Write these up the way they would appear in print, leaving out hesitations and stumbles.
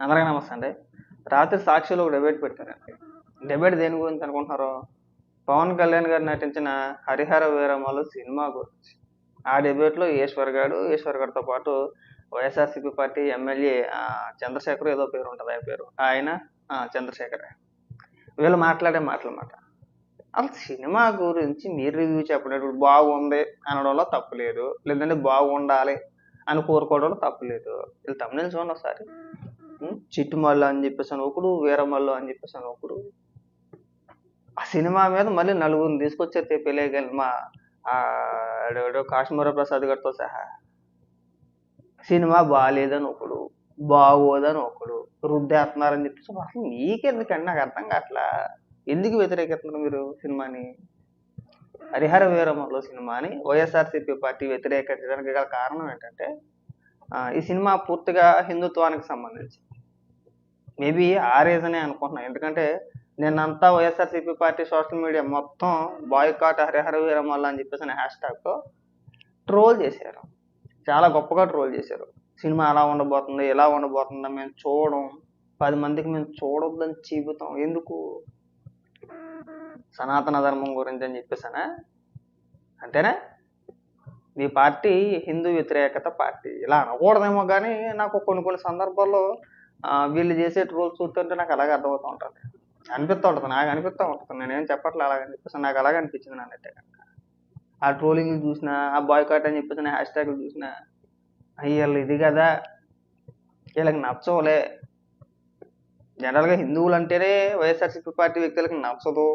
అందరికీ నమస్తే అండి. రాత్రి సాక్షిలో ఒక డిబేట్ పెట్టారండి. డిబేట్ దేని గురించి అనుకుంటున్నారు? పవన్ కళ్యాణ్ గారు నటించిన హరిహర వీరమల్లు సినిమా గురించి. ఆ డిబేట్లో ఈశ్వర్ గారితో పాటు వైఎస్ఆర్సీపీ పార్టీ ఎమ్మెల్యే చంద్రశేఖర్ ఏదో పేరు ఉంటుంది, ఆ పేరు ఆయన చంద్రశేఖర్. వీళ్ళు మాట్లాడే మాటలన్నమాట. అసలు సినిమా గురించి మీరు రివ్యూ చెప్పినప్పుడు బాగుంది అనడంలో తప్పు లేదు, లేదంటే బాగుండాలి అని కోరుకోవడంలో తప్పు లేదు. వీళ్ళు తమిళ చూడండి ఒకసారి. చిట్టుమల్లు అని చెప్పేసి అని ఒకడు, వీరమల్లు అని చెప్పేసి అని ఒకడు. ఆ సినిమా మీద మళ్ళీ నలుగురిని తీసుకొచ్చారు పెళ్ళగలి మా కాశ్మీర ప్రసాద్ గారితో సహా. సినిమా బాగాలేదని ఒకడు, బాగోదని ఒకడు, రుద్దేస్తున్నారని చెప్పేసి. అసలు మీకెందుకండి? నాకు అర్థం కావట్లా. ఎందుకు వ్యతిరేకిస్తున్నారు మీరు సినిమాని? హరిహర వీరమల్లు సినిమాని వైఎస్ఆర్సీపీ పార్టీ వ్యతిరేకించడానికి గల కారణం ఏంటంటే, ఈ సినిమా పూర్తిగా హిందుత్వానికి సంబంధించి. మేబీ ఆ రీజనే అనుకుంటున్నాను. ఎందుకంటే నిన్నంతా వైఎస్ఆర్సీపీ పార్టీ సోషల్ మీడియా మొత్తం బాయ్కాట్ హరిహర వీరమల్లు అని చెప్పేసి హ్యాష్ ట్యాగ్తో ట్రోల్ చేశారు. చాలా గొప్పగా ట్రోల్ చేశారు. సినిమా అలా ఉండబోతుంది, ఇలా ఉండబోతుందా, మేము చూడడం, 10 మందికి మేము చూడొద్దని చెబుతాం. ఎందుకు? సనాతన ధర్మం గురించి అని చెప్పేసానా? అంతేనా? మీ పార్టీ హిందూ వ్యతిరేకత పార్టీ. ఇలా అనకూడదేమో కానీ నాకు కొన్ని సందర్భాల్లో వీళ్ళు చేసే ట్రోల్స్ చూస్తుంటే నాకు అలాగే అర్థమవుతూ ఉంటుంది, అనిపిస్తూ ఉంటుంది, నాకు అనిపిస్తూ ఉంటుంది. నేనేం చెప్పట్లే, అలాగని చెప్పేసి నాకు అలాగే అనిపించింది. నన్నైతే కనుక ఆ ట్రోలింగ్ చూసినా, ఆ బాయ్కాట్ అని చెప్పేసి హ్యాష్ ట్యాగ్లు చూసినా, వీళ్ళు ఇది కదా, వీళ్ళకి నచ్చవులే. జనరల్గా హిందువులు అంటేనే వైఎస్ఆర్సీపీ పార్టీ వ్యక్తులకు నచ్చదు,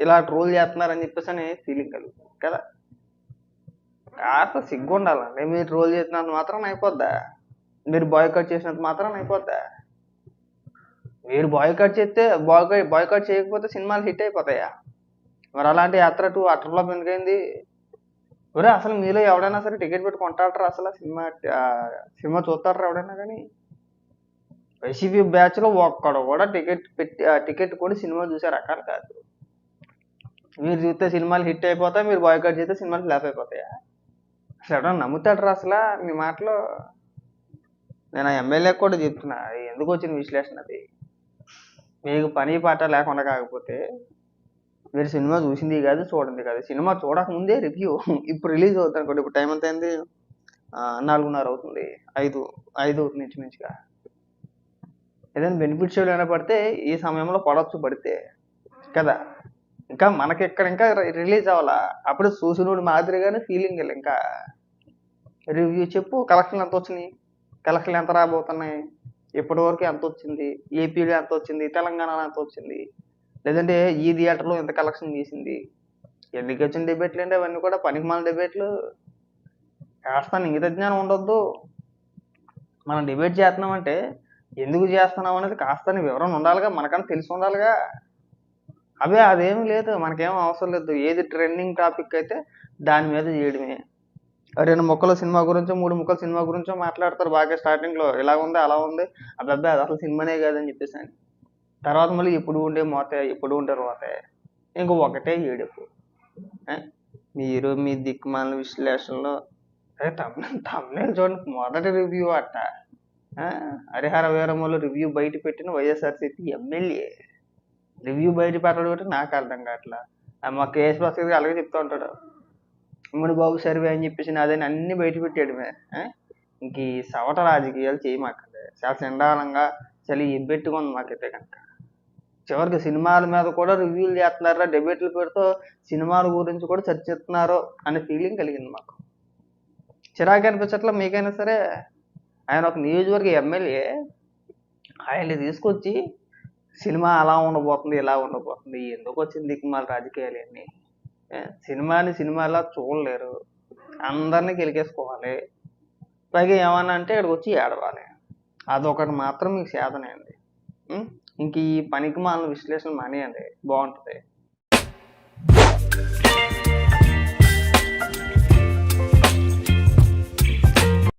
ఇలా ట్రోల్ చేస్తున్నారని చెప్పేసి అని ఫీలింగ్ కలుగుతుంది కదా. కాస్త సిగ్గు ఉండాలండి. మీరు ట్రోల్ చేసినంత మాత్రం అయిపోద్దా? మీరు బాయ్కాట్ చేసినంత మాత్రం అయిపోద్దా? మీరు బాయ్కాట్ చేస్తే బాయ్కాట్ చేయకపోతే సినిమాలు హిట్ అయిపోతాయా? మరి అలాంటి యాత్ర 2 అటర్లో ఎందుకైంది? ఒరే అసలు మీలో ఎవడైనా సరే టికెట్ పెట్టి కొంటాడరా? అసలు సినిమా చూస్తాడరా ఎవడైనా? కానీ వైసీపీ బ్యాచ్లో ఒక్కడు కూడా టికెట్ కూడా సినిమా చూసే రకాలు కాదు. మీరు చూస్తే సినిమాలు హిట్ అయిపోతాయి, మీరు బాయ్కాట్ చేస్తే సినిమాలు ఫ్లాప్ అయిపోతాయా? అసలు ఎవడన్నా నమ్ముతాడరా అసలు మీ మాటలో? నేను ఆ ఎమ్మెల్యేకి కూడా చెప్తున్నా, ఎందుకు వచ్చిన విశ్లేషణ అది. మీకు పని పాట లేకుండా కాకపోతే మీరు సినిమా చూసింది కాదు, చూడండి కాదు. సినిమా చూడకముందే రివ్యూ. ఇప్పుడు రిలీజ్ అవుతుంది అనుకోండి, ఇప్పుడు టైం ఎంత అయింది? 4:30 అవుతుంది, 5 అవుతుంది ఇంచుమించుగా. ఏదైనా బెనిఫిట్ షోలు అయినా పడితే ఈ సమయంలో పడితే కదా. ఇంకా మనకి ఇక్కడ ఇంకా రిలీజ్ అవ్వాలా, అప్పుడు చూసినోడు మాదిరిగానే ఫీలింగ్ వెళ్ళి ఇంకా రివ్యూ చెప్పు. కలెక్షన్లు ఎంత వచ్చినాయి, కలెక్షన్లు ఎంత రాబోతున్నాయి, ఇప్పటి వరకు ఎంత వచ్చింది, ఏపీలో ఎంత వచ్చింది, తెలంగాణలో ఎంత వచ్చింది, లేదంటే ఈ థియేటర్లో ఎంత కలెక్షన్ చేసింది, ఎందుకు వచ్చిన డిబేట్లు అంటే అవన్నీ కూడా పనికిమాల డిబేట్లు. కాస్త ఇంగిత జ్ఞానం ఉండొద్దు. మనం డిబేట్ చేస్తున్నామంటే ఎందుకు చేస్తున్నాం అనేది కాస్త వివరణ ఉండాలిగా, మనకన్నా తెలిసి ఉండాలిగా. అదేమీ లేదు, మనకేం అవసరం లేదు. ఏది ట్రెండింగ్ టాపిక్ అయితే దాని మీద చేయడమే. 2 ముక్కల సినిమా గురించో 3 ముక్కల సినిమా గురించో మాట్లాడతారు బాగా స్టార్టింగ్లో, ఇలా ఉంది అలా ఉంది, అబ్బాయి అది అసలు సినిమానే కాదని చెప్పేసి అని. తర్వాత మళ్ళీ ఎప్పుడు ఉండే రోతే, ఇంకో ఒకటే ఏడుపు. మీరు మీ దిక్కుమాల విశ్లేషణలో తమిళ చూడండి. మొదటి రివ్యూ అట్ట హరిహర వీరమల్లు రివ్యూ బయట పెట్టిన వైఎస్ఆర్సీపీ ఎమ్మెల్యే రివ్యూ బయట పెట్టడం అంటే నాకు అర్థం కావట్లా. మా కేఎస్ ప్రసాద్ అలాగే చెప్తూ ఉంటాడు, ఉమ్మడి బాబు సర్వే అని చెప్పేసి అదే అన్ని బయట పెట్టాడమే. ఇంక ఈ సవట రాజకీయాలు చేయమాకండి. చాలా చండాలంగా చాలా ఇబ్బెట్టుగా ఉంది మాకైతే కనుక. చివరికి సినిమాల మీద కూడా రివ్యూలు చేస్తున్నారా, డిబేట్లు పెడుతూ సినిమాల గురించి కూడా చర్చిస్తున్నారు అనే ఫీలింగ్ కలిగింది మాకు. చిరాకు అనిపించట్లా మీకైనా సరే? ఆయన ఒక నియోజకవర్గ ఎమ్మెల్యే, ఆయన్ని తీసుకొచ్చి సినిమా అలా ఉండబోతుంది, ఇలా ఉండబోతుంది, ఎందుకు వచ్చింది దిక్కుమాల రాజకీయాలు అన్నీ? సినిమాలా చూడలేరు, అందరినీ గెలికేసుకోవాలి, పైగా ఏమన్నా అంటే ఇక్కడికి వచ్చి ఏడవాలి. అదొకటి మాత్రం మీకు సేదనే అండి. ఇంక ఈ పనికి మాలిన విశ్లేషణ మానేయండి, బాగుంటుంది.